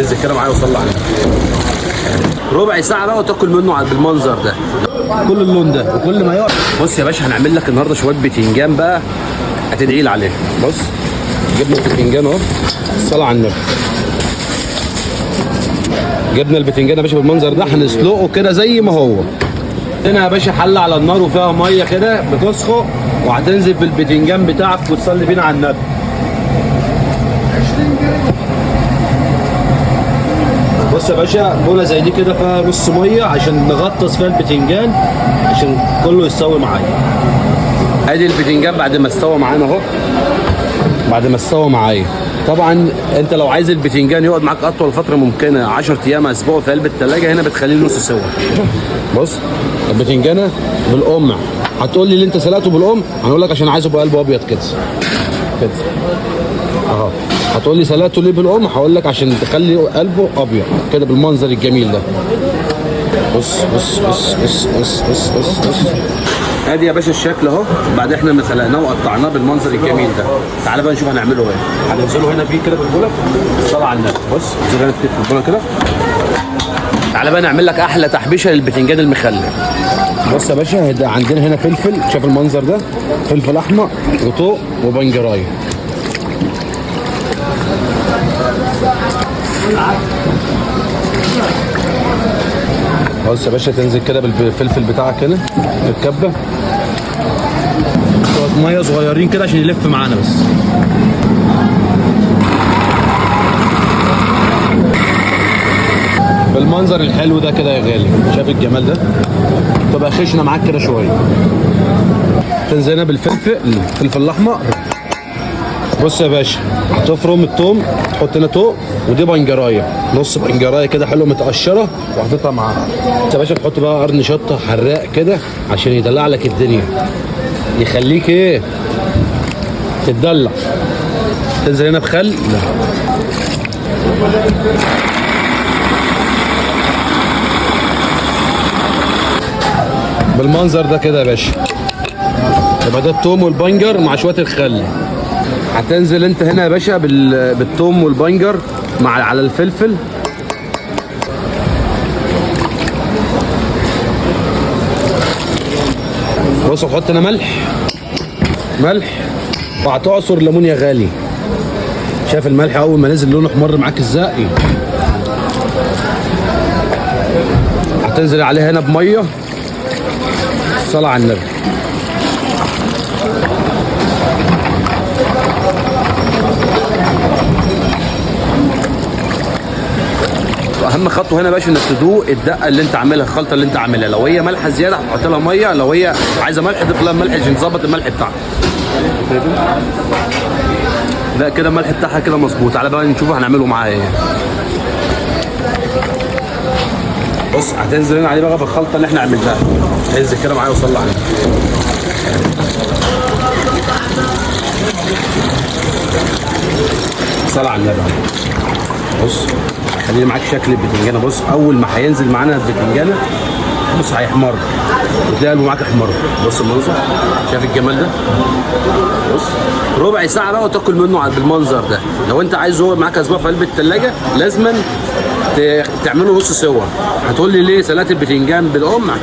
انزل كده معايا وصلي عليه. ربع ساعه بقى وتاكل منه بالمنظر ده، كل اللون ده وكل ما يقعد. بص يا باشا هنعمل لك النهارده شويه بتنجان بقى هتدعي لي عليه. بص جبنا البتنجان اهو، الصلاه على النبي. جبنا البتنجان يا باشا بالمنظر ده، هنسلقه كده زي ما هو. هنا يا باشا حله على النار وفيها ميه كده بتسخن، وهتنزل بالبتنجان بتاعك وتصلي بينا على النبي. بص يا باشا بوله زي دي كده فيها نص ميه عشان نغطس فيها البتنجان عشان كله يستوي معايا. ادي البتنجان بعد ما استوى معانا اهو، بعد ما استوى معايا. طبعا انت لو عايز البتنجان يقعد معاك اطول فتره ممكنه 10 ايام اسبوع في قلب الثلاجه، هنا بتخليه نص سوا. بص البتنجانه بالقمع، هتقول لي اللي انت سلقته بالقمع، هنقول لك عشان عايزه بقلبه ابيض كده كده اهو. هتقول لي سلقته ليه بالقمع، هقول لك عشان تخلي قلبه ابيض كده بالمنظر الجميل ده. بص بص بص بص بص بص بص بص. ادي يا باشا الشكل اهو بعد احنا ما سلقناه وقطعناه بالمنظر الجميل ده. تعالى بقى نشوف هنعمله ايه. هننزله هنا فيه كده بالبوله، الصلاه على النبي. بص ننزله هنا فيه بالبوله كده. تعالى بقى نعمل لك احلى تحبيشه للبتنجان المخلل. بص يا باشا هيبقى عندنا هنا فلفل، شايف المنظر ده؟ فلفل احمر وطوق وبنجرايه. بص يا باشا تنزل كده بالفلفل بتاعك هنا في الكبه، شويه ميه صغيرين كده عشان يلف معانا بس. بالمنظر الحلو ده كده يا غالي، شايف الجمال ده؟ تبقى خشنه معاك كده شويه. تنزل هنا بالفلفل، الفلفل الاحمر. بص يا باشا هتفرم الثوم، تحط هنا توم، ودي بنجرايه، نص بنجرايه كده حلوه متقشره وحطيتها معاها. انت يا باشا تحط بقى قرن شطه حراق كده عشان يدلع لك الدنيا، يخليك ايه تتدلع. تنزل هنا بخل بالمنظر ده كده يا باشا. يبقى ده الثوم والبنجر مع شويه الخل. هتنزل انت هنا يا باشا بالثوم والبنجر مع على الفلفل. بص حط هنا ملح وهتعصر ليمون يا غالي. شايف الملح اول ما نزل لونه احمر معاك ازاي؟ هتنزل عليها هنا بميه، الصلاه على النبي. اهم خطوه هنا يا باشا انك تدوق الدقه اللي انت عاملها، الخلطه اللي انت عاملها. لو هي مالحه زياده هتحط لها ميه، لو هي عايزه ملح ضيف لها ملح عشان تظبط الملح بتاعها. لا كده الملح بتاعها كده مظبوط. تعالى بقى نشوف هنعمله معاها ايه. بص هتنزل هنا عليه بقى بالخلطه اللي احنا عملناها. انزل كده معايا وصلي عليها. صلى على النبي. بص خليني معاك شكل البتنجانه. بص اول ما هينزل معانا البتنجانه بص هيحمر وتلاقي قلبه معاك احمر. بص المنظر، شايف الجمال ده؟ بص ربع ساعه بقى وتاكل منه بالمنظر ده. لو انت عايزه هو معاك اسبوع في قلب الثلاجه لازما تعمله نص سوا. هتقول لي ليه سلقت البتنجان بالقمع؟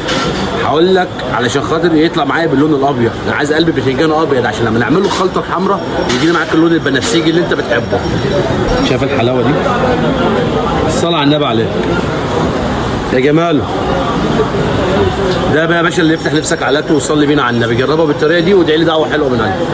هقول لك علشان خاطر يطلع معايا باللون الابيض. انا عايز قلب بتنجان ابيض عشان لما نعمل له الخلطه الحمراء يجي لي معاك اللون البنفسجي اللي انت بتحبه. شايف الحلاوه دي؟ الصلاه على النبي عليه يا جماله. ده بقى يا باشا اللي يفتح نفسك على الاكل وصلي بينا على النبي. جربها بالطريقه دي وادعي لي دعوه حلوه من عندي.